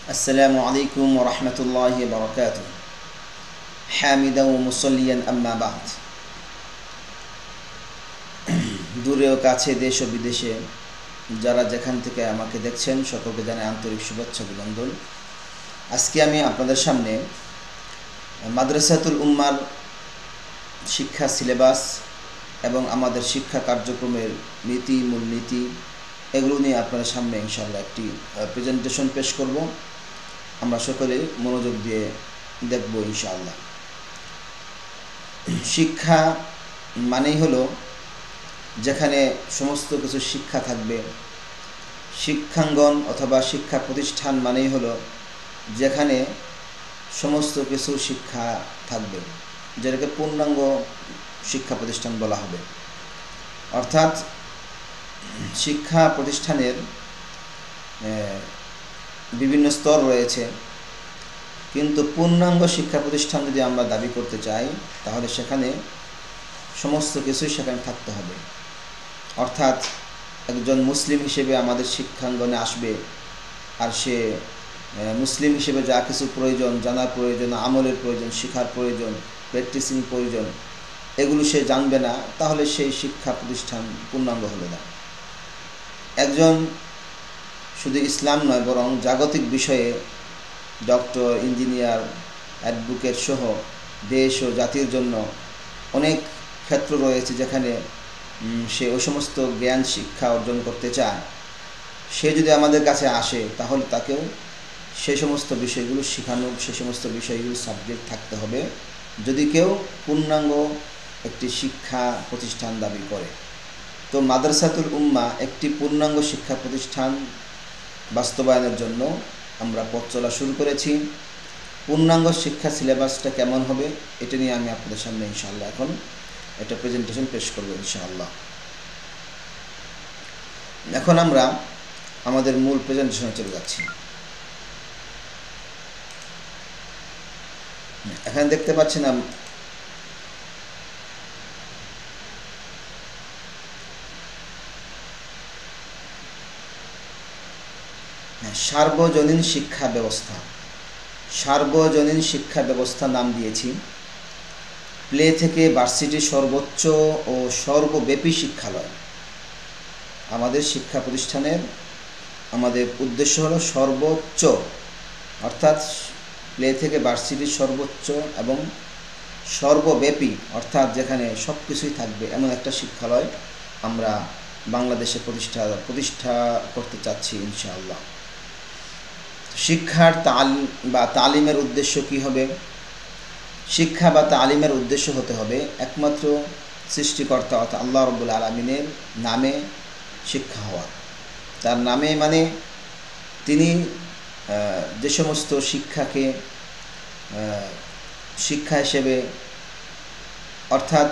السلام عليكم ورحمة الله وبركاته حامدا ومصليا أما بعد দূরে ও কাছে দেশ ও বিদেশে যারা যেখান থেকে আমাকে দেখছেন সকলকে জানাই আন্তরিক শুভেচ্ছা অভিনন্দন। আজকে আমি আপনাদের সামনে মাদ্রাসাতুল উম্মার শিক্ষা সিলেবাস এবং আমাদের শিক্ষা কার্যক্রমের নীতি মূলনীতি এগুলো নিয়ে আপনাদের সামনে ইনশাআল্লাহ একটি প্রেজেন্টেশন পেশ করব। আমরা সকলে মনোযোগ দিয়ে দেখব ইনশাআল্লাহ। শিক্ষা মানেই হলো যেখানে সমস্ত কিছু শিক্ষা থাকবে। শিক্ষাঙ্গন অথবা শিক্ষা প্রতিষ্ঠান মানেই হলো যেখানে সমস্ত কিছু শিক্ষা থাকবে, যেটাকে পূর্ণাঙ্গ শিক্ষা প্রতিষ্ঠান বলা হবে। অর্থাৎ শিক্ষা প্রতিষ্ঠানের বিভিন্ন স্তর রয়েছে, কিন্তু পূর্ণাঙ্গ শিক্ষা প্রতিষ্ঠান যদি আমরা দাবি করতে চাই তাহলে সেখানে সমস্ত কিছুই সেখানে থাকতে হবে। অর্থাৎ একজন মুসলিম হিসেবে আমাদের শিক্ষাঙ্গনে আসবে, আর সে মুসলিম হিসেবে যা কিছু প্রয়োজন, জানার প্রয়োজন, আমলের প্রয়োজন, শেখার প্রয়োজন, প্র্যাকটিসিং প্রয়োজন, এগুলো সে জানবে না, তাহলে সেই শিক্ষা প্রতিষ্ঠান পূর্ণাঙ্গ হবে না। একজন শুধু ইসলাম নয় বরং জাগতিক বিষয়ে ডক্টর, ইঞ্জিনিয়ার, অ্যাডভোকেট সহ দেশ ও জাতির জন্য অনেক ক্ষেত্র রয়েছে যেখানে সে ওই সমস্ত জ্ঞান শিক্ষা অর্জন করতে চায়। সে যদি আমাদের কাছে আসে তাহলে তাকেও সেই সমস্ত বিষয়গুলো শেখানো, সেই সমস্ত বিষয়গুলো সাবজেক্ট থাকতে হবে যদি কেউ পূর্ণাঙ্গ একটি শিক্ষা প্রতিষ্ঠান দাবি করে। তো মাদ্রাসাতুল উম্মাহ একটি পূর্ণাঙ্গ শিক্ষা প্রতিষ্ঠান বাস্তবায়নের জন্য আমরা পথ চলা শুরু করেছি। পূর্ণাঙ্গ শিক্ষা সিলেবাসটা কেমন হবে এটা নিয়ে আমি আপনাদের সামনে ইনশাআল্লাহ এখন একটা প্রেজেন্টেশন পেশ করব ইনশাআল্লাহ। এখন আমরা আমাদের মূল প্রেজেন্টেশনে চলে যাচ্ছি। এখানে দেখতে পাচ্ছেন সার্বজনীন শিক্ষা ব্যবস্থা। সার্বজনীন শিক্ষা ব্যবস্থা নাম দিয়েছি। প্লে থেকে ভার্সিটির সর্বোচ্চ ও সর্বব্যাপী শিক্ষালয়। আমাদের শিক্ষা প্রতিষ্ঠানের আমাদের উদ্দেশ্য হলো সর্বোচ্চ, অর্থাৎ প্লে থেকে ভার্সিটির সর্বোচ্চ এবং সর্বব্যাপী, অর্থাৎ যেখানে সব কিছুই থাকবে এমন একটা শিক্ষালয় আমরা বাংলাদেশে প্রতিষ্ঠা করতে চাচ্ছি ইনশাআল্লাহ। শিক্ষার তালিমের উদ্দেশ্য কি হবে? শিক্ষা বা তালিমের উদ্দেশ্য হতে হবে একমাত্র সৃষ্টিকর্তা অর্থাৎ আল্লাহ রাব্বুল আলামিনের নামে শিক্ষা হওয়া। তার নামে মানে তিনি যে সমস্ত শিক্ষাকে শিক্ষা হিসেবে, অর্থাৎ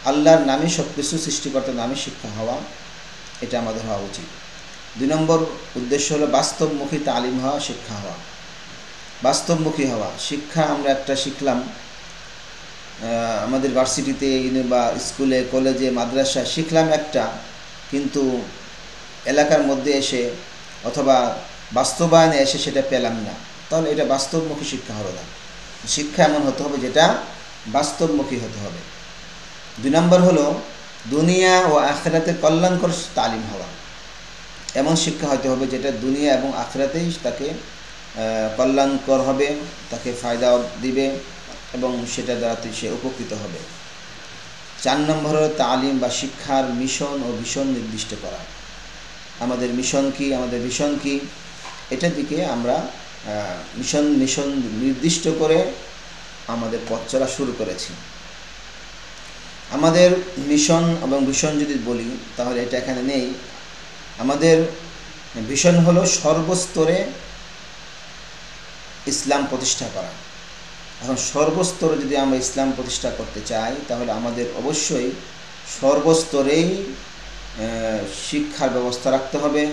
আল্লাহর নামে সব কিছু, সৃষ্টিকর্তার নামে শিক্ষা হওয়া, এটা আমাদের হওয়া উচিত। 2 নম্বর উদ্দেশ্য হলো বাস্তবমুখী তালিম হওয়া, শিক্ষা হওয়া, বাস্তবমুখী হওয়া। শিক্ষা আমরা একটা শিখলাম আমাদের ভার্সিটিতে বা স্কুলে, কলেজে, মাদ্রাসায় শিখলাম একটা, কিন্তু এলাকার মধ্যে এসে অথবা বাস্তবায়নে এসে সেটা পেলাম না, তাহলে এটা বাস্তবমুখী শিক্ষা হলো না। শিক্ষা এমন হতে হবে যেটা বাস্তবমুখী হতে হবে। 2 নম্বর হলো দুনিয়া ও আখিরাতের কল্যাণকর তালিম হওয়া। এমন শিক্ষা হতে হবে যেটা দুনিয়া এবং আখিরাতেই তাকে কল্যাণকর হবে, তাকে ফায়দা দিবে এবং সেটা দ্বারা সে উপকৃত হবে। 4 নম্বর হলো তালিম বা শিক্ষার মিশন ও ভিশন নির্দিষ্ট করা। আমাদের মিশন কি, আমাদের ভিশন কি, এটার দিকে আমরা মিশন নির্দিষ্ট করে আমাদের পথ চলা শুরু করেছি। আমাদের মিশন এবং ভিশন যদি বলি তাহলে এটা এখানে নেই। আমাদের ভিশন হলো সর্বস্তরে ইসলাম প্রতিষ্ঠা করা। এখন সর্বস্তরে যদি আমরা ইসলাম প্রতিষ্ঠা করতে চাই তাহলে আমাদের অবশ্যই সর্বস্তরেই শিক্ষার ব্যবস্থা রাখতে হবে।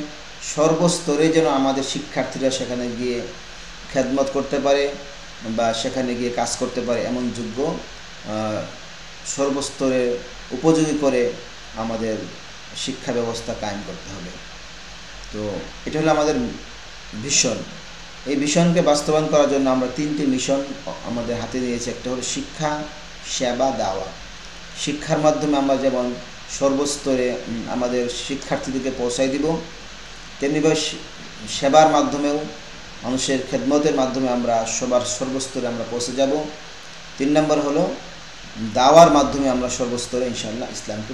সর্বস্তরে যেন আমাদের শিক্ষার্থীরা সেখানে গিয়ে খেদমত করতে পারে বা সেখানে গিয়ে কাজ করতে পারে এমন যোগ্য সর্বস্তরে উপযোগী করে আমাদের শিক্ষা ব্যবস্থা কায়েম করতে হবে। তো এটা হলো আমাদের ভিশন। এই মিশনকে বাস্তবায়ন করার জন্য আমরা 3টি মিশন আমাদের হাতে নিয়েছি। একটা হলো শিক্ষা, সেবা, দাওয়া। শিক্ষার মাধ্যমে আমরা যেমন সর্বস্তরে আমাদের শিক্ষার্থীদেরকে পৌঁছাই দিব, তেমনিভাবে সেবার মাধ্যমেও মানুষের খেদমতের মাধ্যমে আমরা সবার সর্বস্তরে আমরা পৌঁছে যাব। 3 নম্বর হলো দাওয়ার মাধ্যমে আমরা সর্বস্তরে ইনশাআল্লাহ ইসলামকে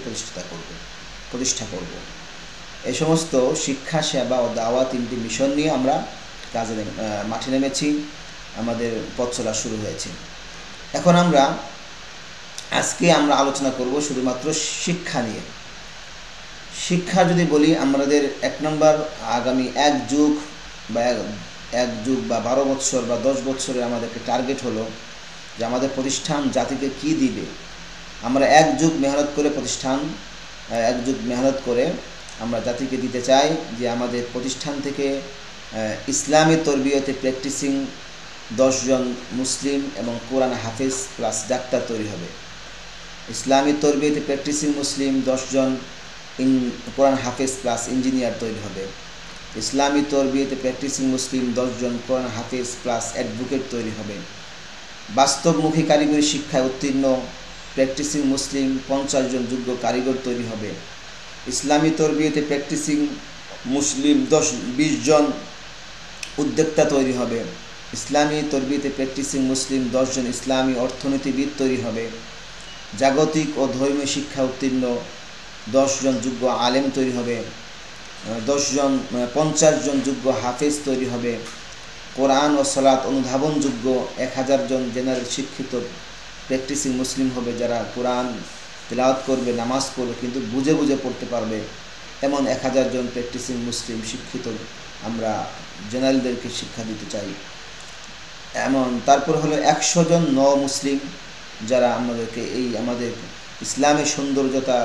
প্রতিষ্ঠা করব। এই সমস্ত শিক্ষা, সেবা ও দাওয়া 3টি মিশন নিয়ে আমরা মাঠে নেমেছি, আমাদের পথ চলা শুরু হয়েছে। এখন আজকে আমরা আলোচনা করব শুধুমাত্র শিক্ষা নিয়ে। শিক্ষা যদি বলি, আমাদের 1 নম্বর আগামী 1 যুগ বা 12 বছর বা 10 বছরের আমাদেরকে টার্গেট হলো যে আমাদের প্রতিষ্ঠান জাতিকে কি দিবে। আমরা 1 যুগ মেহনত করে আমরা জাতিকে দিতে চাই যে আমাদের প্রতিষ্ঠান থেকে ইসলামী তরবিয়তে প্র্যাকটিসিং 10 জন মুসলিম এবং কোরআন হাফেজ প্লাস ডাক্তার তৈরি হবে। ইসলামী তরবিয়তে প্র্যাকটিসিং মুসলিম 10 জন কোরআন হাফেজ প্লাস ইঞ্জিনিয়ার তৈরি হবে। ইসলামী তরবিয়তে প্র্যাকটিসিং মুসলিম 10 জন কোরআন হাফেজ প্লাস অ্যাডভোকেট তৈরি হবে। বাস্তবমুখী কারিগরি শিক্ষায় উত্তীর্ণ প্র্যাকটিসিং মুসলিম 50 জন যোগ্য কারিগর তৈরি হবে। ইসলামী তরবিয়তে প্র্যাকটিসিং মুসলিম 20 জন উদ্যোক্তা তৈরি হবে। ইসলামী তরবিয়তে প্র্যাকটিসিং মুসলিম 10 জন ইসলামী অর্থনীতিবিদ তৈরি হবে। জাগতিক ও ধর্মীয় শিক্ষা উত্তীর্ণ 10 জন যোগ্য আলেম তৈরি হবে। 50 জন যোগ্য হাফেজ তৈরি হবে। কোরআন ও সালাত অনুধাবন যোগ্য 1000 জন জেনারেল শিক্ষিত প্র্যাকটিসিং মুসলিম হবে, যারা কোরআন তেলাওয়াত করবে, নামাজ পড়বে, কিন্তু বুঝে পড়তে পারবে। এমন 1000 জন প্র্যাকটিসিং মুসলিম শিক্ষিত আমরা জেনারেলদেরকে শিক্ষা দিতে চাই। তারপর হলো 100 জন মুসলিম, যারা আমাদেরকে আমাদের ইসলামের সৌন্দর্যতা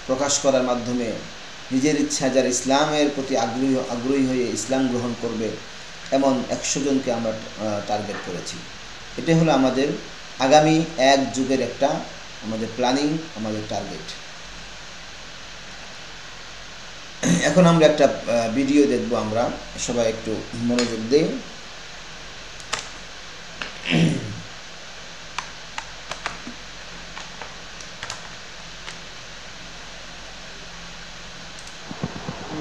প্রকাশ করার মাধ্যমে নিজের ইচ্ছা যারা ইসলামের প্রতি আগ্রহী হয়ে ইসলাম গ্রহণ করবে, এমন 100 জনকে আমরা টার্গেট করেছি। এটা হলো আমাদের আগামী 1 যুগের একটা আমাদের প্ল্যানিং, আমাদের টার্গেট। এখন আমরা একটা ভিডিও দেখব, আমরা সবাই একটু মনোযোগ দেই।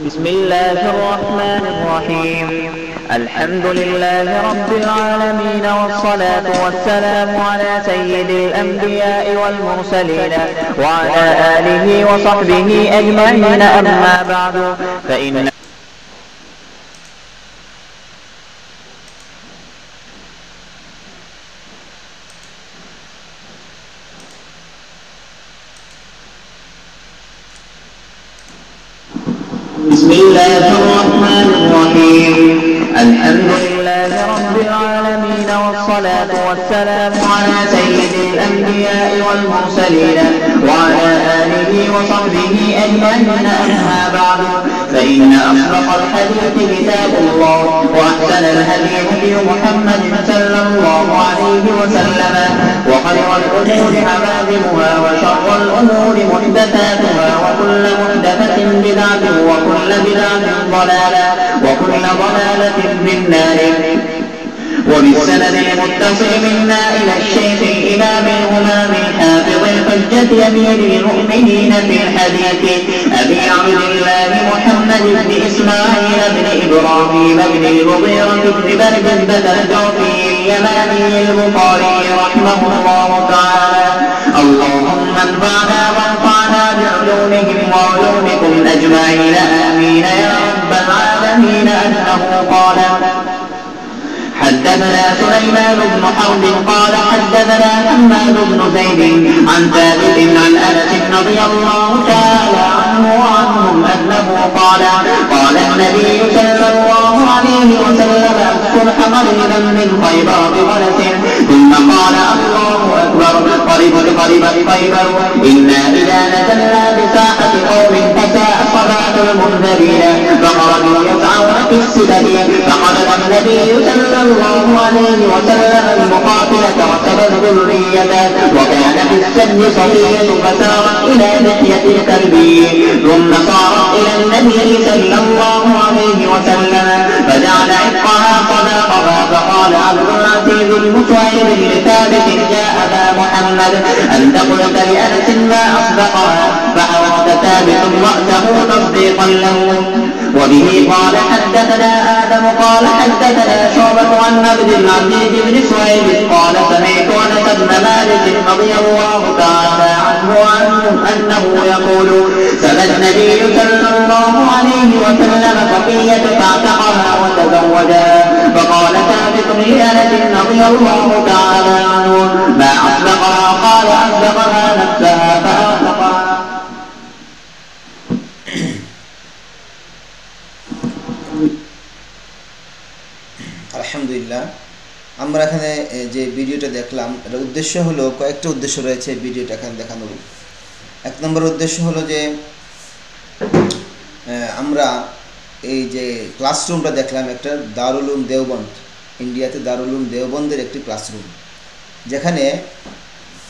بسم الله الرحمن الرحيم. الحمد لله رب العالمين، والصلاة والسلام على سيد الأنبياء والمرسلين وعلى آله وصحبه أجمعين. أما بعد فإن بسم الله الرحمن الرحيم. الحمد لله رب العالمين، والصلاة والسلام على سيد الأنبياء والمرسلين وعلى آله وصحبه أجمعين. أما بعد فإن أصدق الحديث كتاب الله، وأحسن الهدي هدي محمد صلى الله عليه وسلم، وخير الأمور محدثاتها، وشر الأمور محدثاتها، وكل محدثة بدعة، وكل بدعة ضلالة، وكل ضلالة في النار. وبالسند المتصل منا إلى الشيخ الإمام الغمام الحافظ الحجة أمير المؤمنين في الحديث أبي عبد الله محمد بن إسماعيل بن إبراهيم بن المغيرة بن بربدة الجوفي اليماني البخاري رحمه الله تعالى. اللهم انفعنا وانفعنا بعلومهم وعلومكم أجمعين، آمين يا رب العالمين. أنه قال: حدثنا سليمان بن حرب قال حدثنا حماد بن زيد عن ثابت عن أنس رضي الله تعالى عنه وعنهم أنه قال: قال النبي صلى الله عليه وسلم: اذكر قريبا من خيبر بغلس، ثم قال: الله أكبر، قربت خيبر، إنا إذا نزلنا بساحة قوم فساء صلاة المنذرين، فخرجوا يسعون في السبل، فقدم النبي صلى الله عليه وسلم المقاتلة وسب الذرية، وكان في السن صبية فسارت إلى لحية الكلب، ثم صارت إلى النبي صلى الله عليه وسلم فجعل عتقها صداقها قال عبد العزيز بن صهيب لثابت يا أبا محمد أنت قلت لأنس ما أصدقها فحرك ثابت رأسه تصديقا له. وبه قال حدثنا آدم قال حدثنا شعبة عن عبد العزيز بن صهيب قال سمعت أنس بن مالك رضي الله تعالى عنه أنه يقول سمى النبي صلى الله عليه وسلم صفية فاعتقها وتزوجها فقال ثابت لأنس رضي الله تعالى عنه ما أصدقها قال أصدقها نفسها فأعتقها. আলহামদুলিল্লাহ, আমরা এখানে যে ভিডিওটা দেখলাম এর উদ্দেশ্য হলো, কয়েকটা উদ্দেশ্য রয়েছে ভিডিওটা এখানে দেখানোর। এক নম্বর উদ্দেশ্য হলো যে আমরা এই যে ক্লাসরুমটা দেখলাম একটা দারুল উলুম দেওবন্দ, ইন্ডিয়াতে দারুল উলুম দেওবন্দের একটি ক্লাসরুম, যেখানে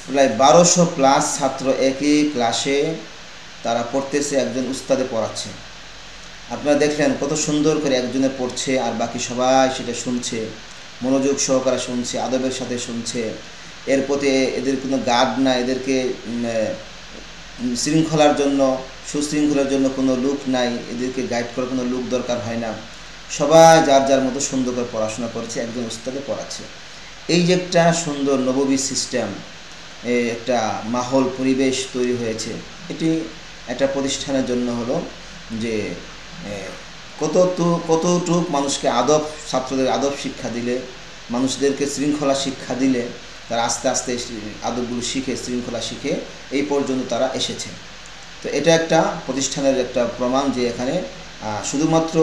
প্রায় 1200+ ছাত্র একই ক্লাসে তারা পড়তেছে, একজন উস্তাদে পড়াচ্ছে। আপনারা দেখলেন কত সুন্দর করে একজনে পড়ছে আর বাকি সবাই সেটা শুনছে, মনোযোগ সহকারে শুনছে, আদবের সাথে শুনছে। এর প্রতি এদের কোনো গার্ড না, এদেরকে শৃঙ্খলার জন্য, সুশৃঙ্খলার জন্য কোনো লোক নাই, এদেরকে গাইড করার কোনো লোক দরকার হয় না। সবাই যার যার মতো সুন্দর করে পড়াশোনা করেছে, একজন উস্তাদে পড়াচ্ছে। এই যে একটা সুন্দর নববী সিস্টেম, একটা মাহল পরিবেশ তৈরি হয়েছে, এটি একটা প্রতিষ্ঠানের জন্য হলো যে কতটুক মানুষকে আদব, ছাত্রদের আদব শিক্ষা দিলে, মানুষদেরকে শৃঙ্খলা শিক্ষা দিলে তারা আস্তে আস্তে আদবগুলো শিখে, শৃঙ্খলা শিখে এই পর্যন্ত তারা এসেছে। তো এটা একটা প্রতিষ্ঠানের একটা প্রমাণ যে এখানে শুধুমাত্র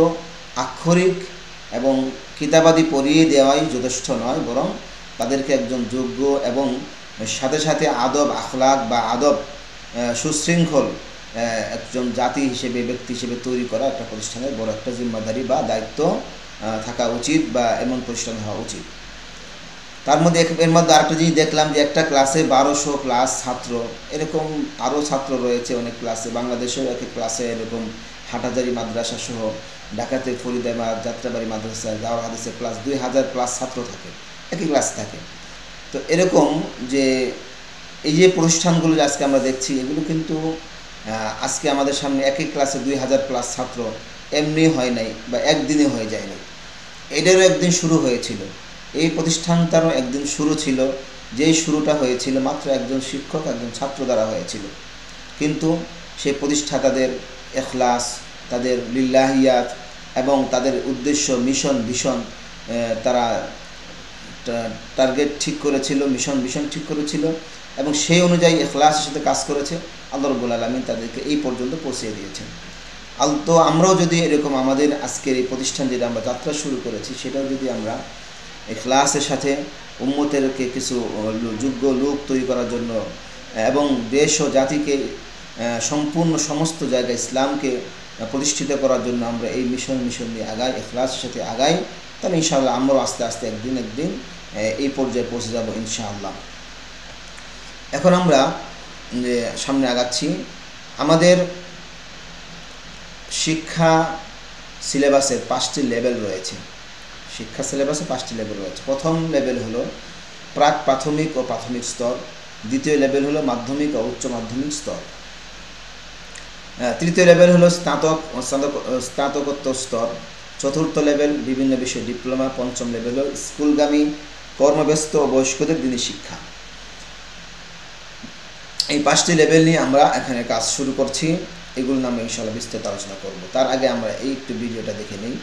আক্ষরিক এবং কিতাবাদি পড়িয়ে দেওয়াই যথেষ্ট নয়, বরং তাদেরকে একজন যোগ্য এবং সাথে সাথে আদব আখলাক বা আদব সুশৃঙ্খল একজন জাতি হিসেবে, ব্যক্তি হিসেবে তৈরি করা একটা প্রতিষ্ঠানের বড় একটা জিম্মাদারি বা দায়িত্ব থাকা উচিত, বা এমন প্রতিষ্ঠান হওয়া উচিত। তার মধ্যে এর মধ্যে আরেকটা জিনিস দেখলাম যে একটা ক্লাসে 1200+ ছাত্র, এরকম আরও ছাত্র রয়েছে অনেক ক্লাসে। বাংলাদেশেও একই ক্লাসে এরকম হাটহাজারী মাদ্রাসা সহ ঢাকাতে ফরিদাবাদ, যাত্রাবাড়ি মাদ্রাসা, দাওরাত হাদিসের ক্লাস 2000+ ছাত্র থাকে, একই ক্লাস থাকে। তো এরকম যে এই যে প্রতিষ্ঠানগুলো আজকে আমরা দেখছি, এগুলো কিন্তু আজকে আমাদের সামনে একই ক্লাসে 2000+ ছাত্র এমনি হয় নাই বা একদিনে হয়ে যায় না, এটারও একদিন শুরু হয়েছিল। এই প্রতিষ্ঠানটারও একদিন শুরু ছিল, যেই শুরুটা হয়েছিল মাত্র একজন শিক্ষক, একজন ছাত্র দ্বারা হয়েছিল। কিন্তু সেই প্রতিষ্ঠাতাদের এখলাস, তাদের লিল্লাহিয়াত এবং তাদের উদ্দেশ্য, মিশন, ভিশন, তারা টার্গেট ঠিক করেছিল, মিশন ভিশন ঠিক করেছিল এবং সেই অনুযায়ী এখলাসের সাথে কাজ করেছে। আল্লাহ রাব্বুল আলামিন তাদেরকে এই পর্যন্ত পৌঁছে দিয়েছেন। তো আমরাও যদি এরকম আমাদের আজকের এই প্রতিষ্ঠান যেটা আমরা যাত্রা শুরু করেছি, সেটাও যদি আমরা ইখলাসের সাথে উম্মতেরকে কিছু যোগ্য লোক তৈরি করার জন্য এবং দেশ ও জাতিকে সম্পূর্ণ সমস্ত জায়গায় ইসলামকে প্রতিষ্ঠিত করার জন্য আমরা এই মিশন নিয়ে আগাই, ইখলাসের সাথে আগাই, তাহলে ইনশাআল্লাহ আমরাও আস্তে আস্তে একদিন এই পর্যায়ে পৌঁছে যাব ইনশাআল্লাহ। এখন আমরা সামনে আগাচ্ছি। আমাদের শিক্ষা সিলেবাসের 5টি লেভেল রয়েছে। শিক্ষা সিলেবাসে 5টি লেভেল রয়েছে। প্রথম লেভেল হলো প্রাক প্রাথমিক ও প্রাথমিক স্তর, দ্বিতীয় লেভেল হলো মাধ্যমিক ও উচ্চ মাধ্যমিক স্তর, তৃতীয় লেভেল হলো স্নাতক ও স্নাতকোত্তর স্তর, চতুর্থ লেভেল বিভিন্ন বিষয় ডিপ্লোমা, পঞ্চম লেভেল হলো স্কুলগামী কর্মব্যস্ত ও বয়স্কদের দিনী শিক্ষা। এই 5টি লেভেল নিয়ে আমরা এখানে কাজ শুরু করছি। এগুলো নামে ইনশাআল্লাহ বিস্তারিত আলোচনা করব। তার আগে আমরা এই একটু ভিডিওটা দেখে নিই।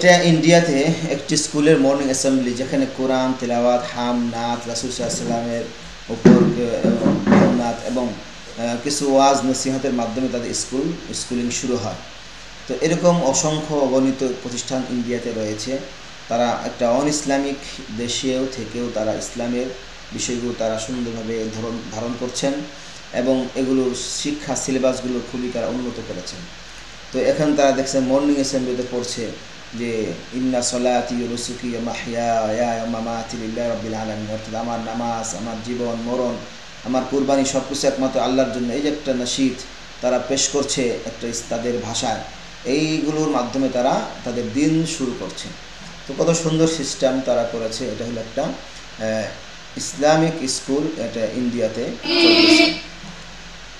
এটা ইন্ডিয়াতে একটি স্কুলের মর্নিং অ্যাসেম্বলি, যেখানে কোরআন তেলাওয়াত, হাম, নাত, রাসূল সাল্লাল্লাহু আলাইহি ওয়াসাল্লামের উপর নাত এবং কিছু ওয়াজ নসিহতের মাধ্যমে তাদের স্কুলিং শুরু হয়। তো এরকম অসংখ্য অগণিত প্রতিষ্ঠান ইন্ডিয়াতে রয়েছে। তারা একটা অন ইসলামিক দেশেও থেকেও তারা ইসলামের বিষয়গুলো তারা সুন্দরভাবে ধারণ করছেন এবং এগুলোর শিক্ষা সিলেবাসগুলো খুবই তারা উন্নত করেছেন। তো এখন তারা দেখছেন মর্নিং অ্যাসেম্বলিতে পড়ছে যে ইন্না সলাতি ওয়া নুসুকি ওয়া মাহইয়ায়া ওয়া মামাতি লিল্লাহি রাব্বিল আলামিন, অর্থাৎ আমার নামাজ, আমার জীবন মরণ, আমার কুরবানি সব কিছু একমাত্র আল্লাহর জন্য। এই যে একটা নাশিদ তারা পেশ করছে একটা তাদের ভাষায়, এইগুলোর মাধ্যমে তারা তাদের দিন শুরু করছে। তো কত সুন্দর সিস্টেম তারা করেছে। এটা হলো একটা ইসলামিক স্কুল, এটা ইন্ডিয়াতে চলতেছে।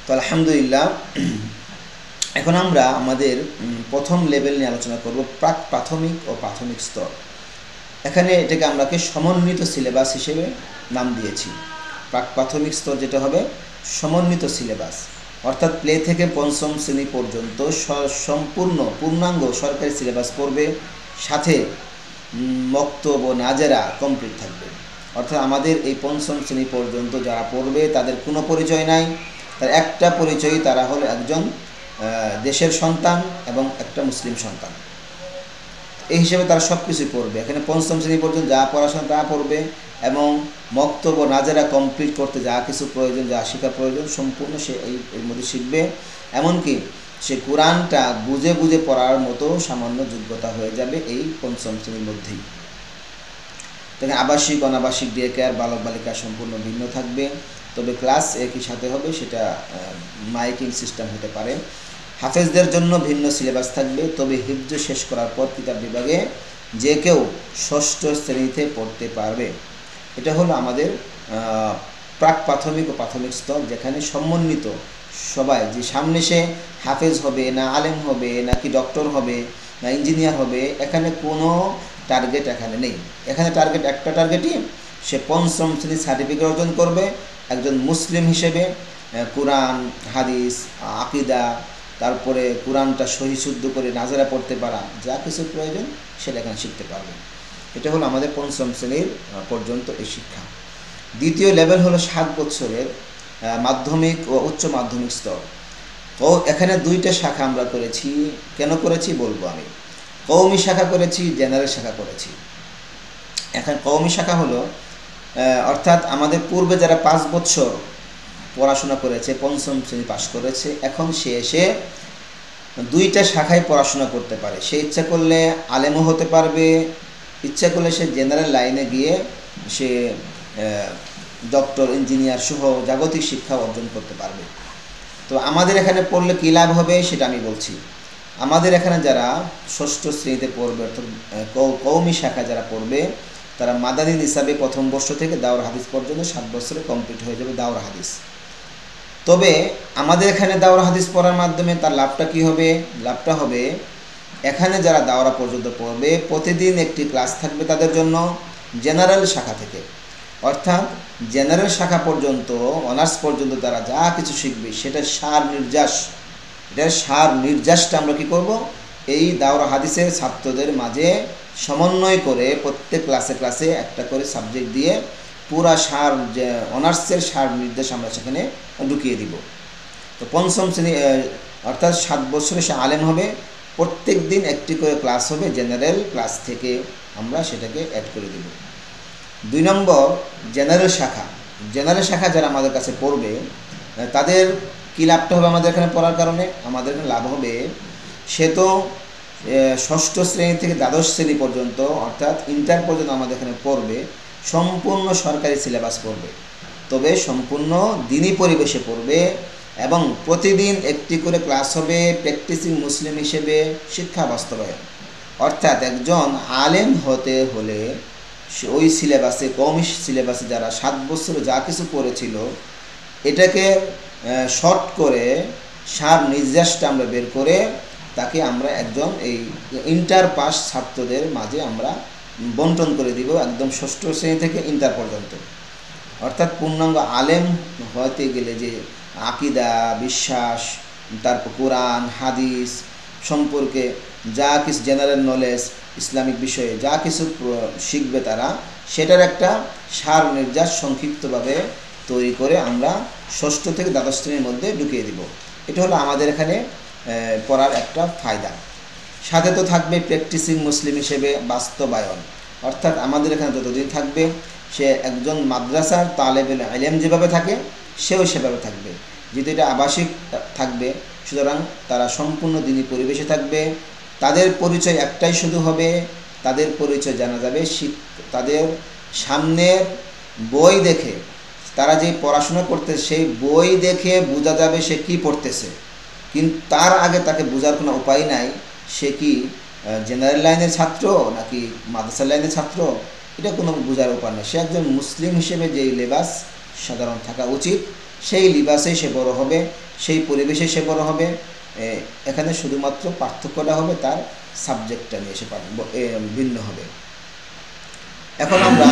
তো আলহামদুলিল্লাহ, এখন আমরা আমাদের প্রথম লেভেল নিয়ে আলোচনা করব, প্রাক প্রাথমিক ও প্রাথমিক স্তর। এখানে এটাকে আমরা সমন্বিত সিলেবাস হিসেবে নাম দিয়েছি। প্রাক প্রাথমিক স্তর যেটা হবে সমন্বিত সিলেবাস, অর্থাৎ প্লে থেকে পঞ্চম শ্রেণী পর্যন্ত পূর্ণাঙ্গ সরকারি সিলেবাস পড়বে, সাথে মক্তব ও নাজেরা কমপ্লিট থাকবে। অর্থাৎ আমাদের এই পঞ্চম শ্রেণী পর্যন্ত যারা পড়বে তাদের কোনো পরিচয় নাই, তার একটা পরিচয়, তারা হলো একজন দেশের সন্তান এবং একটা মুসলিম সন্তান। এই হিসেবে তারা সব কিছুই পড়বে। এখানে পঞ্চম শ্রেণী পর্যন্ত যা পড়াশোনা তা পড়বে এবং মক্তব ও নাজেরা কমপ্লিট করতে যা কিছু প্রয়োজন, যা শেখা প্রয়োজন, সম্পূর্ণ সে এর মধ্যে শিখবে। এমনকি সে কোরআনটা বুঝে বুঝে পড়ার মতো সামান্য যোগ্যতা হয়ে যাবে এই পঞ্চম শ্রেণীর মধ্যেই। তবে আবাসিক অনাবাসিক ডে কেয়ার, বালক বালিকা সম্পূর্ণ ভিন্ন থাকবে, তবে ক্লাস একই সাথে হবে, সেটা মাইকিং সিস্টেম হতে পারে। হাফেজদের জন্য ভিন্ন সিলেবাস থাকবে, তবে হিফজ শেষ করার পর কিতাব বিভাগে যে কেউ ষষ্ঠ শ্রেণীতে পড়তে পারবে। এটা হলো আমাদের প্রাক প্রাথমিক ও প্রাথমিক স্তর, যেখানে সমন্বিত সবাই, যে সামনে সে হাফেজ হবে না আলেম হবে নাকি ডক্টর হবে না ইঞ্জিনিয়ার হবে, এখানে কোনো টার্গেট এখানে নেই। এখানে টার্গেট একটা টার্গেটই, সে পঞ্চম শ্রেণীর সার্টিফিকেট অর্জন করবে, একজন মুসলিম হিসেবে কোরআন হাদিস আকিদা, তারপরে কোরআনটা সহি শুদ্ধ করে নাজারা পড়তে পারা, যা কিছু প্রয়োজন সেটা এখানে শিখতে পারবে। এটা হলো আমাদের পঞ্চম শ্রেণীর পর্যন্ত এই শিক্ষা। দ্বিতীয় লেভেল হলো 7 বছরের মাধ্যমিক ও উচ্চ মাধ্যমিক স্তর। ও এখানে দুইটা শাখা আমরা করেছি। কেন করেছি বলবো আমি। কওমি শাখা করেছি, জেনারেল শাখা করেছি। এখন কওমি শাখা হলো অর্থাৎ আমাদের পূর্বে যারা 5 বছর পড়াশোনা করেছে, পঞ্চম শ্রেণী পাশ করেছে, এখন সে এসে দুইটা শাখায় পড়াশোনা করতে পারে। সে ইচ্ছা করলে আলেমও হতে পারবে, ইচ্ছা করলে সে জেনারেল লাইনে গিয়ে সে ডক্টর ইঞ্জিনিয়ার সহ জাগতিক শিক্ষা অর্জন করতে পারবে। তো আমাদের এখানে পড়লে কী লাভ হবে সেটা আমি বলছি। আমাদের এখানে যারা ষষ্ঠ শ্রেণীতে পড়বে, অর্থাৎ কওমি শাখা যারা পড়বে, তারা মাদানী নিসাবে প্রথম বর্ষ থেকে দাওরা হাদিস পর্যন্ত 7 বছরে কমপ্লিট হয়ে যাবে দাওরা হাদিস। তবে আমাদের এখানে দাওরা হাদিস পড়ার মাধ্যমে তার লাভটা কী হবে? লাভটা হবে এখানে যারা দাওরা পর্যন্ত পড়বে, প্রতিদিন একটি ক্লাস থাকবে তাদের জন্য জেনারেল শাখা থেকে। অর্থাৎ জেনারেল শাখা পর্যন্ত, অনার্স পর্যন্ত তারা যা কিছু শিখবে সেটার সার নির্যাসটা আমরা কী করব? এই দাওরা হাদিসের ছাত্রদের মাঝে সমন্বয় করে প্রত্যেক ক্লাসে একটা করে সাবজেক্ট দিয়ে পুরা অনার্সের সার নির্দেশ আমরা সেখানে ঢুকিয়ে দিব। তো পঞ্চম শ্রেণী অর্থাৎ 7 বছরে সে আলেম হবে, প্রত্যেক দিন একটি করে ক্লাস হবে, জেনারেল ক্লাস থেকে আমরা সেটাকে অ্যাড করে দেব। 2 নম্বর জেনারেল শাখা যারা আমাদের কাছে পড়বে, তাদের কী লাভটা হবে? আমাদের এখানে পড়ার কারণে আমাদের এখানে লাভ হবে, সে তো ষষ্ঠ শ্রেণী থেকে দ্বাদশ শ্রেণী পর্যন্ত অর্থাৎ ইন্টার পর্যন্ত আমাদের এখানে পড়বে, সম্পূর্ণ সরকারি সিলেবাস পড়বে, তবে সম্পূর্ণ দিনী পরিবেশে পড়বে এবং প্রতিদিন একটি করে ক্লাস হবে প্র্যাকটিসিং মুসলিম হিসেবে শিক্ষা বাস্তবায়ন। অর্থাৎ একজন আলেম হতে হলে ওই সিলেবাসে, কওমি সিলেবাসে যারা 7 বছরে যা কিছু পড়েছিল, এটাকে শর্ট করে সার নির্যাসটা আমরা বের করে তাকে আমরা একজন এই ইন্টার পাস ছাত্রদের মাঝে আমরা বন্টন করে দিব, একদম ষষ্ঠ শ্রেণী থেকে ইন্টার পর্যন্ত। অর্থাৎ পূর্ণাঙ্গ আলেম হতে গেলে যে আকিদা, বিশ্বাস, তারপর কোরআন হাদিস সম্পর্কে যা কিছু জেনারেল নলেজ, ইসলামিক বিষয়ে যা কিছু শিখবে তারা, সেটার একটা সার নির্যাস সংক্ষিপ্তভাবে তৈরি করে আমরা ষষ্ঠ থেকে দ্বাদশ শ্রেণীর মধ্যে ঢুকিয়ে দিব। এটা হলো আমাদের এখানে পড়ার একটা ফায়দা। সাথে তো থাকবে প্র্যাকটিসিং মুসলিম হিসেবে বাস্তবায়ন, অর্থাৎ আমাদের এখানে যতদিন থাকবে সে একজন মাদ্রাসার তালেবুল ইলম যেভাবে থাকে সেও সেভাবে থাকবে। যেহেতু এটা আবাসিক থাকবে, সুতরাং তারা সম্পূর্ণ দিনী পরিবেশে থাকবে। তাদের পরিচয় একটাই শুধু হবে, তাদের পরিচয় জানা যাবে তাদের সামনের বই দেখে। তারা যে পড়াশোনা করতেছে সেই বই দেখে বোঝা যাবে সে কি পড়তেছে, কিন্তু তার আগে তাকে বোঝার কোনো উপায় নাই সে কি জেনারেল লাইনের ছাত্র নাকি মাদ্রাসা লাইনের ছাত্র, এটা কোনো বোঝার উপায় নেই। সে একজন মুসলিম হিসেবে যেই লেবাস সাধারণ থাকা উচিত সেই লিবাসেই সে বড় হবে, সেই পরিবেশে সে বড় হবে। এখানে শুধুমাত্র পার্থক্যটা হবে তার সাবজেক্টটা নিয়ে সে ভিন্ন হবে। এখন আমরা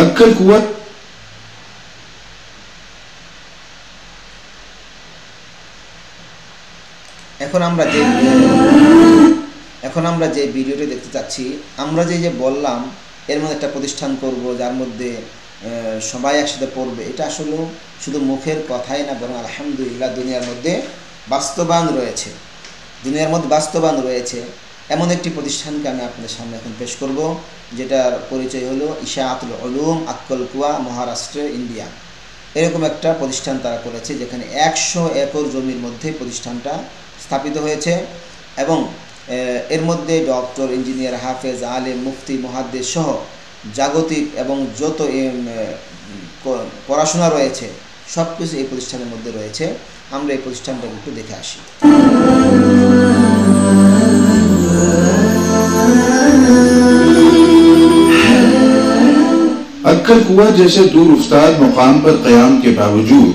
अक्कल कुव्वत এখন আমরা যে ভিডিওটি দেখতে চাচ্ছি, আমরা যে বললাম এর মধ্যে একটা প্রতিষ্ঠান করব যার মধ্যে সবাই একসাথে পড়বে, এটা আসলে শুধু মুখের কথাই না, বরং আলহামদুলিল্লাহ দুনিয়ার মধ্যে বাস্তবায়ন রয়েছে। এমন একটি প্রতিষ্ঠানকে আমি আপনাদের সামনে এখন পেশ করব, যেটার পরিচয় হলো ইশাআতুল উলুম, আক্কলকুয়া, মহারাষ্ট্রে, ইন্ডিয়া। এরকম একটা প্রতিষ্ঠান তারা করেছে, যেখানে 100 একর জমির মধ্যে প্রতিষ্ঠানটা স্থাপিত হয়েছে এবং এর মধ্যে ডক্টর, ইঞ্জিনিয়ার, হাফেজ, আলেম, মুফতি, মুহাদ্দিস সহ জাগতিক এবং যত পড়াশোনা রয়েছে সব কিছু এই প্রতিষ্ঠানের মধ্যে রয়েছে। আমরা এই প্রতিষ্ঠানটা একটু দেখে আসি। अक्कल कुआ जैसे दूर उस्ताद मुकाम पर क़याम के बावजूद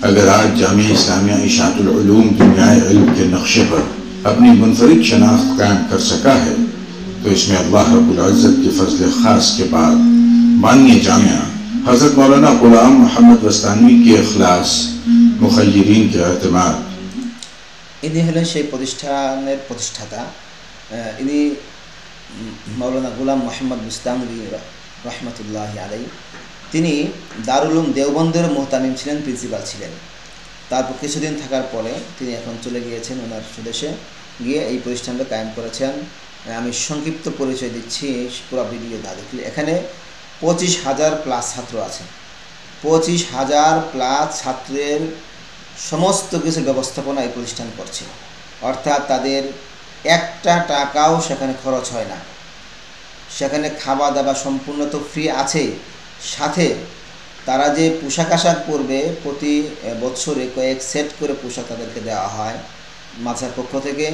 अगर आज जामिया इस्लामिया इशाअतुल उलूम दुनियाए इल्म के नक्शे पर अपनी मुनफरिद शनाख्त कायम कर सका है, तो इसमें अल्लाह रब्बुल इज़्ज़त के फजल ख़ास के बाद माननीय जामिया हज़रत मौलाना गुलाम मोहम्मद वस्तानवी के इखलास, मुखय्यरीन के एतमाद। इन्हीं हलें সেই প্রতিষ্ঠানের প্রতিষ্ঠাতা, ইনি মৌলানা গুলাম মোহাম্মদ মুস্তানবী রহমতুল্লাহি আলাইহি। তিনি দারুল উলুম দেওবন্দের মুহতামিম ছিলেন, প্রিন্সিপাল ছিলেন। তারপর কিছুদিন থাকার পরে তিনি এখন চলে গিয়েছেন ওনার স্বদেশে, গিয়ে এই প্রতিষ্ঠানটা কায়েম করেছেন। আমি সংক্ষিপ্ত পরিচয় দিচ্ছি, পুরো ভিডিও না দেখলে। এখানে 25,000 প্লাস ছাত্র আছে। 25,000 প্লাস ছাত্রের সমস্ত কিছু ব্যবস্থাপনা এই প্রতিষ্ঠান করছে, অর্থাৎ তাদের একটা টাকাও সেখানে খরচ হয় না। সেখানে খাওয়া দাওয়া সম্পূর্ণ তো ফ্রি আছে, সাথে তারা যে পোশাক আশাক পরবে প্রতি বছরে কয়েক সেট করে পোশাক তাদেরকে দেওয়া হয় মাদ্রাসার পক্ষ থেকে,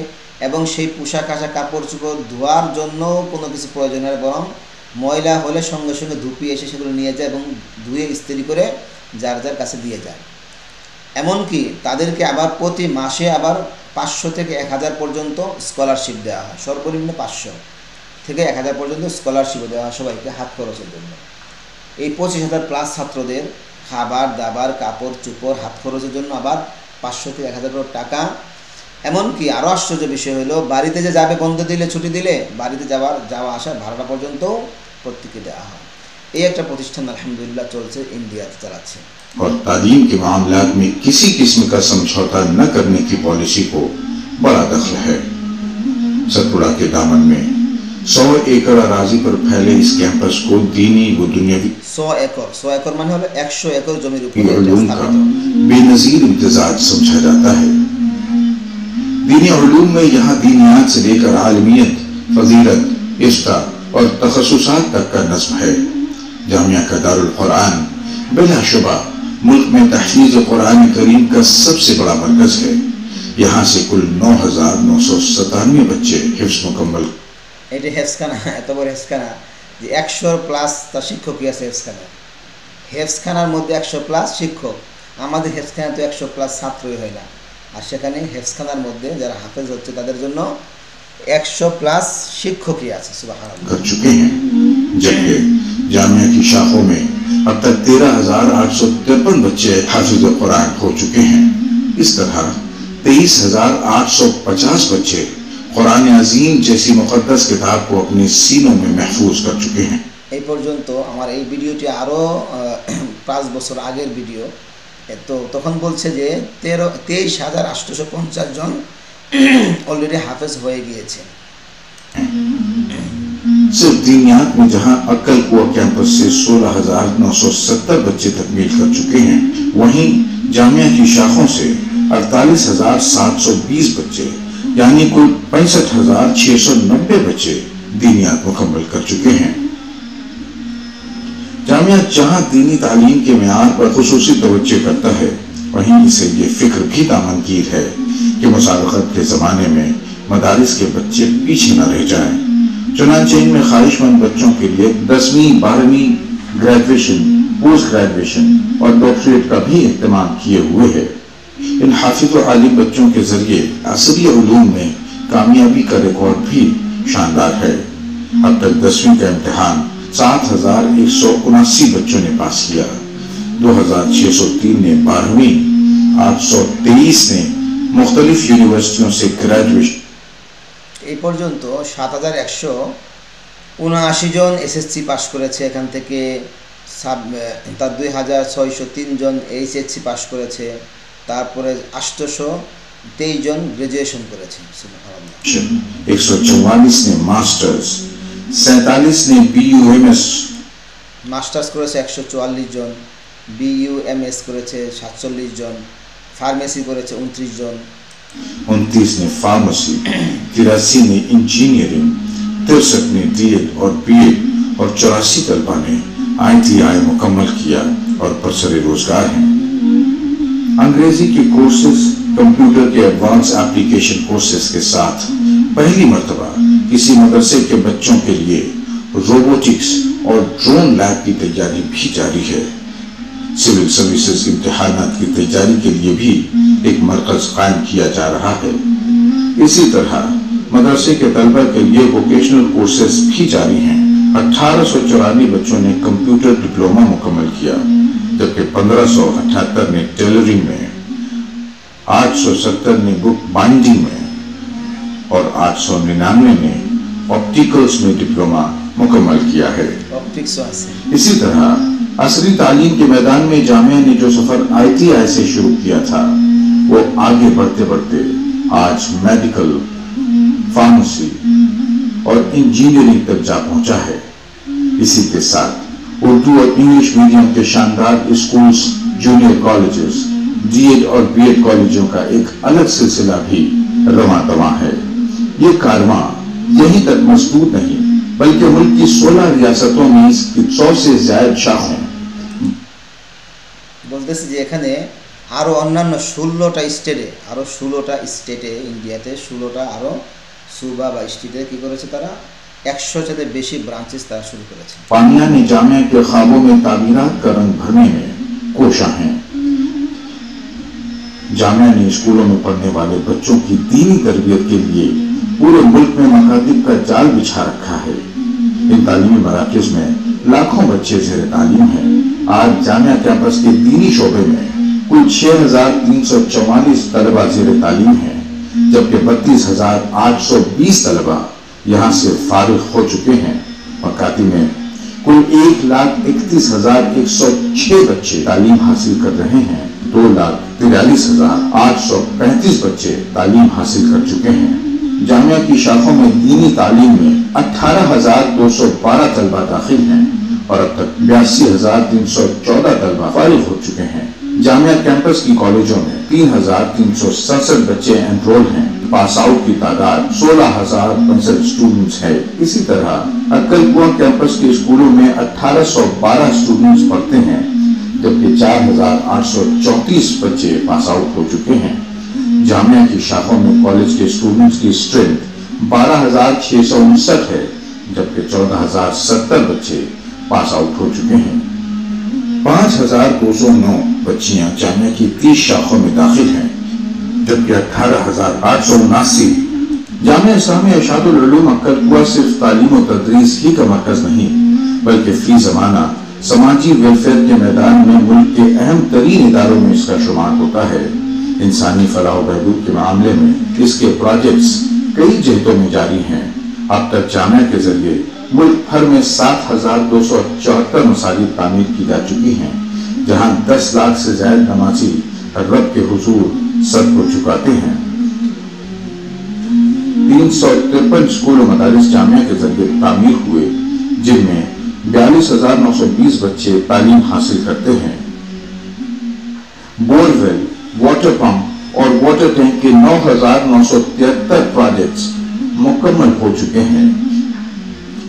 এবং সেই পোশাক আশাক কাপড় চোপড় ধোয়ার জন্য কোনো কিছু প্রয়োজন হয়, বরং ময়লা হলে সঙ্গে সঙ্গে ধুপিয়ে এসে সেগুলো নিয়ে যায় এবং ধুয়ে ইস্ত্রি করে যার যার কাছে দিয়ে যায়। এমনকি তাদেরকে আবার প্রতি মাসে আবার 500 থেকে 1000 পর্যন্ত স্কলারশিপ দেওয়া হয়। সর্বনিম্ন 500 থেকে 1000 পর্যন্ত স্কলারশিপ দেওয়া হয় সবাইকে হাত খরচের জন্য। এই 25,000 প্লাস ছাত্রদের খাবার দাবার কাপড় চোপড় হাত খরচের জন্য আবার 500 থেকে 1000 টাকা। এমনকি আরও আশ্চর্য বিষয় হলো, বাড়িতে যে যাবে বন্ধ দিলে ছুটি দিলে বাড়িতে যাওয়া আসার ভাড়াটা পর্যন্ত প্রত্যেককে দেওয়া হয়। এই একটা প্রতিষ্ঠান আলহামদুলিল্লাহ চলছে, ইন্ডিয়াতে চালাচ্ছে। और तालीम के मामलात में किसी किस्म का समझौता न करने की पॉलिसी को बड़ा दखल है। सतपुड़ा के दामन में 100 एकड़ अराजी पर फैले इस कैंपस को दीनी व दुनियावी 100 एकड़ माने हलो 100 एकड़ जमीन उलूम का बेनजीर इम्तिजाज समझा जाता है। दीनी उलूम में यहाँ दीनियात से लेकर आलमियत, फजीलत, इफ्ता और तखस्सुसात तक का नस्ब है। जामिया का दारुल कुरान बिलाशुबा मुल्क में तहफीज़ कुरान करीम का सबसे बड़ा मरकज है। यहाँ से कुल 9,997 बच्चे हिफ्ज़ मुकम्मल। এটি হেফজখানা, এত বড় হেফজখানা যে 100 প্লাস তার শিক্ষকই আছে হেফজখানার মধ্যে 100 প্লাস শিক্ষক। আমাদের হেফজখানা তো 100 প্লাস ছাত্রই হয় না, আর সেখানে হেফজখানার মধ্যে যারা হাফেজ হচ্ছে তাদের জন্য 100 प्लस शिक्षक ही আছে। सुभान अल्लाह कर चुके हैं, जबकि जामिया की शाखों में अब तक 13,853 बच्चे हाफिज कुरान हो चुके हैं। इस तरह 23,850 बच्चे कुरान अजीम जैसी मुक़द्दस किताब को अपने सीनों में महफूज कर चुके हैं। এই পর্যন্ত আমার এই ভিডিওটি আরও 5 বছর আগের ভিডিও, তো তখন বলছে যে 23,850 জন অলরেডি হাফেজ হয়ে গিয়েছে। सिर्फ दीनियात में जहां अक्कल कुआ कैंपस से 16,970 बच्चे तकमील कर चुके हैं, वहीं जामिया की शाखों से 48,720 बच्चे यानी कुल 65,690 बच्चे दीनियात मुकम्मल कर चुके हैं। जामिया जहां दीनी तालीम के मेयार पर खुसूसी तवज्जो करता है, वहीं इसे ये फिक्र भी दामनगीर है कि मुसाबकत के ज़माने में मदारिस के बच्चे पीछे न रह जाएं। चुनांचे इनमें ख्वाहिशमंद बच्चों के लिए 10वीं 12वीं ग्रेजुएशन, पोस्ट ग्रेजुएशन और डॉक्टरेट का भी इख्तिमाम किए हुए है। इन हाफिज और आलिम बच्चों के जरिए असरी उलूम में कामयाबी का रिकॉर्ड भी शानदार है। अब तक 10वीं का इम्तिहान 7,179 बच्चों ने पास किया, 2,603 ने 12वीं, 823 ने मुख्तलिफ यूनिवर्सिटियों से ग्रेजुएशन। এই পর্যন্ত 7,179 জন এসএসসি পাশ করেছে, এখান থেকে 2,603 জন এইচএসসি পাশ করেছে, তারপরে 823 জন গ্রাজুয়েশন করেছে। 144 ने मास्टर्स, 47 ने बीयूएमएस মাস্টার্স করেছে 144 জন, বিইউএমএস করেছে 47 জন, ফার্মেসি করেছে 29 জন, 29 ने फार्मेसी, 83 ने इंजीनियरिंग, 63 ने डीएड और बीएड और 84 तलबा ने आईटीआई मुकम्मल किया और बरसरे रोजगार हैं। अंग्रेजी के कोर्सेज, कंप्यूटर के एडवांस एप्लीकेशन कोर्सेज के साथ पहली मर्तबा किसी मदरसे के बच्चों के लिए रोबोटिक्स और ड्रोन लैब की तैयारी भी जारी है। सिविल सर्विसेज इम्तिहानात की तैयारी के लिए भी एक मरकज कायम किया जा रहा है। इसी तरह मदरसे के तलबा के लिए वोकेशनल कोर्सेज भी जारी हैं। 1894 बच्चों ने कंप्यूटर डिप्लोमा मुकम्मल किया, जबकि 1578 ने टेलरिंग में, 870 ने बुक बाइंडिंग में और 899 ने ऑप्टिकल्स में डिप्लोमा मुकम्मल किया है। इसी तरह असरी तालीम के मैदान में जामिया ने जो सफर आईटीआई से शुरू किया था, वो आगे बढ़ते बढ़ते आज मेडिकल, फार्मेसी और इंजीनियरिंग तक जा पहुंचा है। इसी के साथ उर्दू और इंग्लिश मीडियम के शानदार स्कूल्स, जूनियर कॉलेजेस, डीएड और बीएड कॉलेजों का एक अलग सिलसिला भी रवां दवां है। ये कारवां यहीं तक मजबूत नहीं, बल्कि मुल्क की 16 रियासतों में इसकी 100 से ज्यादा शाखें। বলতেছি যে এখানে আরও অন্যান্য 16টা স্টেটে ইন্ডিয়াতে 16টা আরও সুবা বা স্টেটে কি করেছে তারা 100 से বেশি ব্রাঞ্চেস তারা শুরু করেছে। पानिया ने जामिया के ख्वाबों में तामीरात का रंग भरने में कोशा हैं। जामिया ने स्कूलों में पढ़ने वाले बच्चों की दीनी तरबियत के लिए पूरे मुल्क में मकातिब का जाल बिछा रखा है। इन तालीमी मराकज़ में लाखों बच्चे ज़ेर तालीम हैं। आज जामिया कैंपस के दीनी शोबे में कुल 6,344 तलबा ज़ेर तालीम हैं, जबकि 32,820 तलबा यहाँ से फारिग हो चुके हैं। मकातिब में कुल 1,31,106 बच्चे तालीम हासिल कर रहे हैं। 2,43,835 बच्चे तालीम हासिल कर चुके हैं। जामिया की शाखों में दीनी तालीम में 18,212 तलबा दाखिल हैं और अब तक 82,314 तलबा फारिग हो चुके हैं। जामिया कैंपस की कॉलेजों में 3,367 बच्चे एनरोल हैं। पास आउट की तादाद 16,065 स्टूडेंट्स है। इसी तरह अक्कल कुआ कैंपस के स्कूलों में 1,812 स्टूडेंट्स पढ़ते हैं, जबकि 4,834 बच्चे पास आउट हो चुके हैं। जामिया की शाखों में कॉलेज के स्टूडेंट्स की स्ट्रेंथ 12,659 है, जबकि 14,070 बच्चे पास आउट हो चुके हैं। 5,209 बच्चियां जामिया की 30 शाखों में दाखिल हैं, जबकि 18,879। जामिया इस्लामिया इरशादुल उलूम अक्कल कुआ सिर्फ तालीम और तदरीस ही का मरकज नहीं, बल्कि फी ज़माना समाजी वेलफेयर के मैदान में मुल्क के अहम तरीन इदारों में इसका शुमार होता है। इंसानी फलाह बहबूद के मामले में इसके प्रोजेक्ट्स कई जिहतों में जारी हैं। अब तक जामिया के जरिए मुल्क भर में 7,274 मसाजिद तामीर की जा चुकी हैं, जहां 10 लाख से ज्यादा नमाजी रब के हुजूर सर को झुकाते हैं। 353 स्कूल और मदारिस जामिया के जरिए तामीर हुए, जिनमें 42,920 बच्चे तालीम हासिल करते हैं। बोरवेल, वाटर पंप और वाटर टैंक के 9,973 प्रोजेक्ट्स मुकम्मल हो चुके हैं।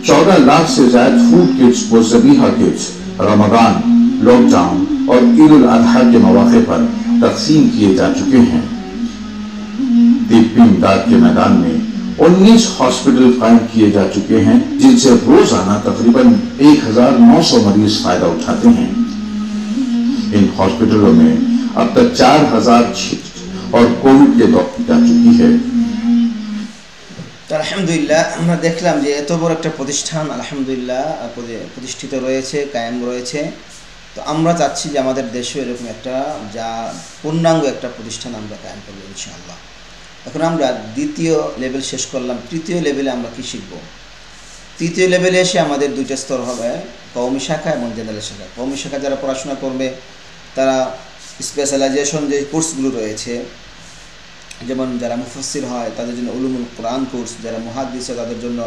14 लाख से ज्यादा फूड किट्स व ज़बीहा किट्स रमजान, लॉकडाउन और ईद उल अजहा के मौके पर तकसीम किए जा चुके हैं। तिब्बी इमदाद के मैदान में 19 हॉस्पिटल कायम किए जा चुके हैं, जिनसे रोजाना तकरीबन 1,900 मरीज फायदा उठाते हैं। इन हॉस्पिटलों में अब तक 4,000 और कोविड के दौर जा चुकी है। আলহামদুলিল্লাহ আমরা দেখলাম যে এত বড় একটা প্রতিষ্ঠান আলহামদুলিল্লাহ প্রতিষ্ঠিত রয়েছে, কায়েম রয়েছে। তো আমরা চাচ্ছি যে আমাদের দেশে এরকম একটা যা পূর্ণাঙ্গ একটা প্রতিষ্ঠান আমরা কায়েম করব ইনশাআল্লাহ। এখন আমরা দ্বিতীয় লেভেল শেষ করলাম, তৃতীয় লেভেলে আমরা কি শিখব? তৃতীয় লেভেলে এসে আমাদের দুইটা স্তর হবে, কওমি শাখা এবং জেনারেল শাখা। কওমি শাখা যারা পড়াশোনা করবে তারা স্পেশালাইজেশন যে কোর্সগুলো রয়েছে, যেমন যারা মুফাসসির হয় তাদের জন্য উলুমুল কোরআন কোর্স, যারা মুহাদ্দিস হয় তাদের জন্য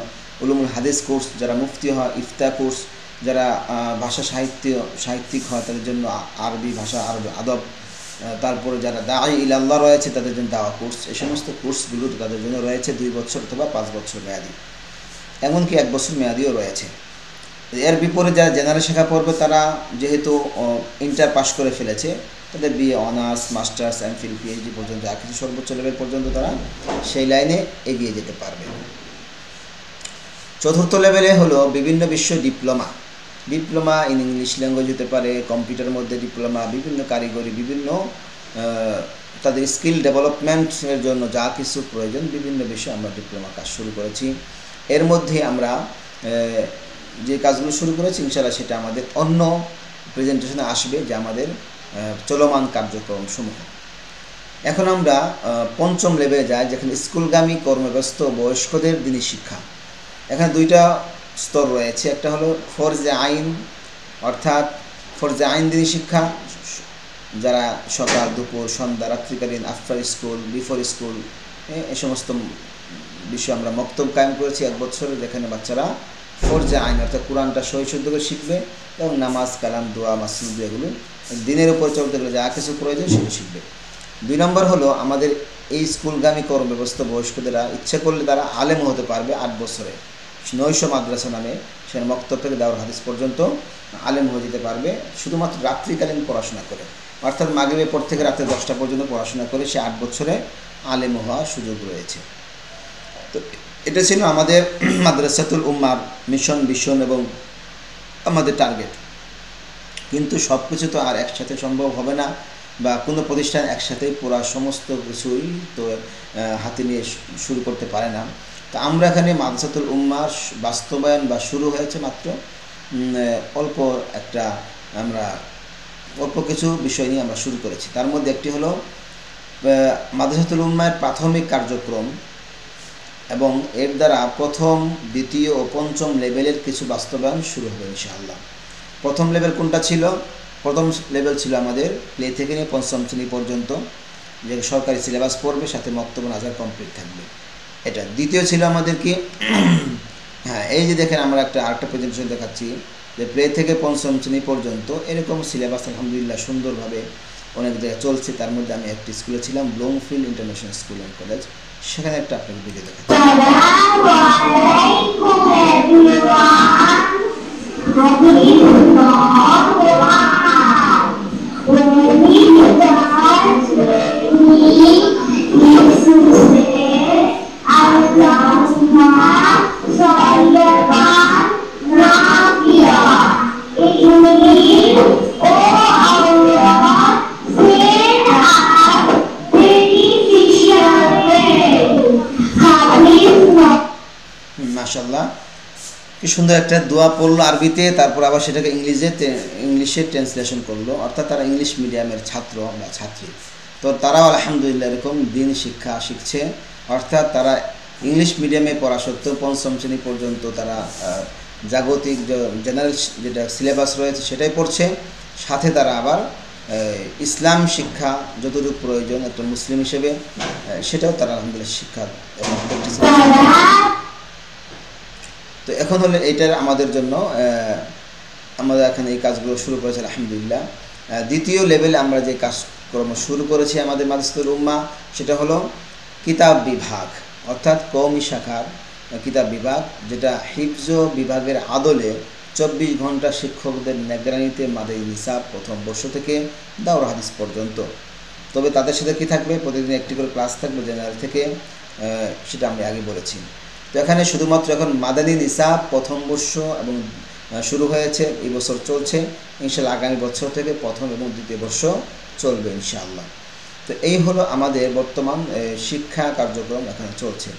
উলুমুল হাদিস কোর্স, যারা মুফতি হয় ইফতা কোর্স, যারা ভাষা সাহিত্যিক হয় তাদের জন্য আরবি ভাষা, আরবি আদব, তারপরে যারা দাঈ ইলাল্লাহ রয়েছে তাদের জন্য দাওয়া কোর্স। এই সমস্ত কোর্সগুলো তাদের জন্য রয়েছে 2 বছর অথবা 5 বছর মেয়াদি, এমনকি 1 বছর মেয়াদিও রয়েছে। এর বিপরীতে যারা জেনারেল শাখা পড়বে তারা যেহেতু ইন্টার পাস করে ফেলেছে, তাদের BA, honours, masters, MPhil, PhD পর্যন্ত যা কিছু সর্বোচ্চ লেভেল পর্যন্ত তারা সেই লাইনে এগিয়ে যেতে পারবে। চতুর্থ লেভেলে হলো বিভিন্ন বিষয় diploma. Diploma in English language হতে পারে, কম্পিউটারের মধ্যে ডিপ্লোমা, বিভিন্ন কারিগরি, বিভিন্ন তাদের স্কিল ডেভেলপমেন্টের জন্য যা কিছু প্রয়োজন বিভিন্ন বিষয়ে আমরা ডিপ্লোমা কাজ শুরু করেছি। এর মধ্যে আমরা যে কাজগুলো শুরু করেছি ইনশাআল্লাহ সেটা আমাদের অন্য প্রেজেন্টেশনে আসবে, যে আমাদের চলমান কার্যক্রম সমূহ। এখন আমরা পঞ্চম লেভেলে যাই, যেখানে স্কুলগামী কর্মব্যস্ত বয়স্কদের দিনী শিক্ষা। এখানে দুইটা স্তর রয়েছে, একটা হলো ফরজে আইন, অর্থাৎ ফরজে আইন দিনী শিক্ষা, যারা সকাল, দুপুর, সন্ধ্যা, রাত্রিকালীন, আফটার স্কুল, বিফোর স্কুল, এই সমস্ত বিষয়ে আমরা মক্তব কায়েম করেছি 1 বছরে, যেখানে বাচ্চারা ফরজে আইন অর্থাৎ কোরআনটা সহি শুদ্ধ করে শিখবে এবং নামাজ, কালাম, দোয়া, মাসনুদ এগুলো দিনের উপর চলতে গেলে যা কিছু প্রয়োজন সেটা শিখবে। 2 নম্বর হলো আমাদের এই স্কুলগামী কর্মব্যস্ত বয়স্কদেরা ইচ্ছা করলে তারা আলেম হতে পারবে 8 বছরে। নৈশ মাদ্রাসা নামে সেখানে মক্তব থেকে দাওর হাদিস পর্যন্ত আলেম হয়ে যেতে পারবে, শুধুমাত্র রাত্রিকালীন পড়াশোনা করে, অর্থাৎ মাগরিবের পর থেকে রাতে 10টা পর্যন্ত পড়াশোনা করে সে 8 বছরে আলেম হওয়ার সুযোগ রয়েছে। তো এটা ছিল আমাদের মাদ্রাসাতুল উম্মার মিশন, ভিশন এবং আমাদের টার্গেট। কিন্তু সব কিছু তো আর একসাথে সম্ভব হবে না, বা কোনো প্রতিষ্ঠান একসাথেই পুরা সমস্ত কিছুই তো হাতে নিয়ে শুরু করতে পারে না। তো আমরা এখানে মাদ্রাসাতুল উম্মার বাস্তবায়ন বা শুরু হয়েছে মাত্র অল্প কিছু বিষয় নিয়ে আমরা শুরু করেছি। তার মধ্যে একটি হলো মাদ্রাসাতুল উম্মার প্রাথমিক কার্যক্রম, এবং এর দ্বারা প্রথম, দ্বিতীয় ও পঞ্চম লেভেলের কিছু বাস্তবায়ন শুরু হবে ইনশাআল্লাহ। প্রথম লেভেল কোনটা ছিল? প্রথম লেভেল ছিল আমাদের প্লে থেকে নিয়ে 5ম শ্রেণী পর্যন্ত, যে সরকারি সিলেবাস পড়বে, সাথে মক্তব নাজার কমপ্লিট থাকবে, এটা। দ্বিতীয় ছিল আমাদের কি, হ্যাঁ এই যে দেখেন আমরা আরেকটা প্রেজেন্টেশন দেখাচ্ছি, যে প্লে থেকে 5ম শ্রেণী পর্যন্ত এরকম সিলেবাস আলহামদুলিল্লাহ সুন্দরভাবে অনেক জায়গায় চলছে। তার মধ্যে আমি একটি স্কুলে ছিলাম, Bloomfield international school and college, সেখানে একটা আপনাকে ভিডিও দেখাচ্ছি। মাশাআল্লাহ, কি সুন্দর একটা দোয়া পড়লো আরবিতে, তারপর আবার সেটাকে ইংলিশে ট্রান্সলেশন করলো, অর্থাৎ তারা ইংলিশ মিডিয়ামের ছাত্র বা ছাত্রী। তো তারাও আলহামদুলিল্লাহ এরকম দিন শিক্ষা শিখছে, অর্থাৎ তারা ইংলিশ মিডিয়ামে পড়া সত্ত্বেও পঞ্চম শ্রেণী পর্যন্ত তারা জাগতিক জেনারেল যেটা সিলেবাস রয়েছে সেটাই পড়ছে, সাথে তারা আবার ইসলাম শিক্ষা যতটুকু প্রয়োজন একটা মুসলিম হিসেবে সেটাও তারা আলহামদুলিল্লাহ শিক্ষা এবং প্র্যাকটিস। তো এখন হলো এইটার আমাদের জন্য আমরা এখানে এই কাজগুলো শুরু করেছি আলহামদুলিল্লাহ। দ্বিতীয় লেভেলে আমরা যে কাজকর্ম শুরু করেছি আমাদের মাদ্রাসাতুল উম্মাহ, সেটা হলো কিতাব বিভাগ, অর্থাৎ কওমি শাখার কিতাব বিভাগ, যেটা হিফজ বিভাগের আদলে 24 ঘন্টা শিক্ষকদের নিগরানিতে মাদানী নিসাব প্রথম বর্ষ থেকে দাওরা হাদিস পর্যন্ত। তবে তাদের সাথে কি থাকবে, প্রতিদিন একটি করে ক্লাস থাকবে জেনারেল থেকে, সেটা আমি আগে বলেছি। তো এখানে শুধুমাত্র এখন মাদানী নিসাব প্রথম বর্ষ এবং শুরু হয়েছে, এই বছর চলছে, ইনশাআল্লাহ আগামী বছর থেকে প্রথম এবং দ্বিতীয় বর্ষ চলবে ইনশাআল্লাহ। তো এই হলো আমাদের বর্তমান শিক্ষা কার্যক্রম এখানে চলছে।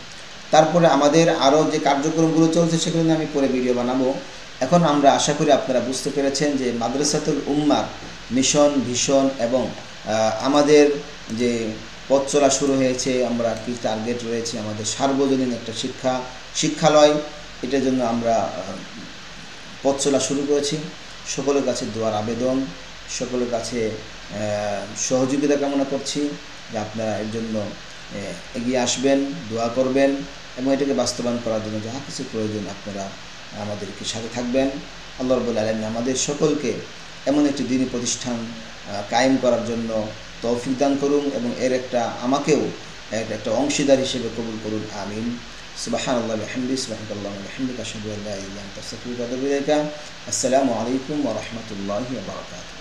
তারপরে আমাদের আরও যে কার্যক্রমগুলো চলছে সেগুলো নিয়ে আমি পরে ভিডিও বানাবো। এখন আমরা আশা করি আপনারা বুঝতে পেরেছেন যে মাদ্রাসাতুল উম্মাহর মিশন, ভিশন এবং আমাদের যে পথ চলা শুরু হয়েছে, আমরা কি টার্গেট রয়েছে, আমাদের সার্বজনীন একটা শিক্ষালয়, এটার জন্য আমরা পথ চলা শুরু করেছি। সকলের কাছে দোয়ার আবেদন, সকলের কাছে সহযোগিতা কামনা করছি যে আপনারা এর জন্য এগিয়ে আসবেন, দোয়া করবেন এবং এটাকে বাস্তবায়ন করার জন্য যাহা কিছু প্রয়োজন আপনারা আমাদেরকে সাথে থাকবেন। আল্লাহ রাব্বুল আলামিন আমাদের সকলকে এমন একটি দ্বীনি প্রতিষ্ঠান কায়েম করার জন্য তৌফিক দান করুন এবং এর আমাকেও একটা অংশীদার হিসেবে কবুল করুন, আমিন। সুবহানাল্লাহি ওয়া বিহামদিহি, সুবহানাল্লাহি ওয়া বিহামদিহি, আশহাদু আল্লা ইলাহা ইল্লা আনতা, আস্তাগফিরুকা ওয়া আতুবু ইলাইক। আসসালামু আলাইকুম ওয়া রাহমাতুল্লাহি ওয়া বারাকাতুহু।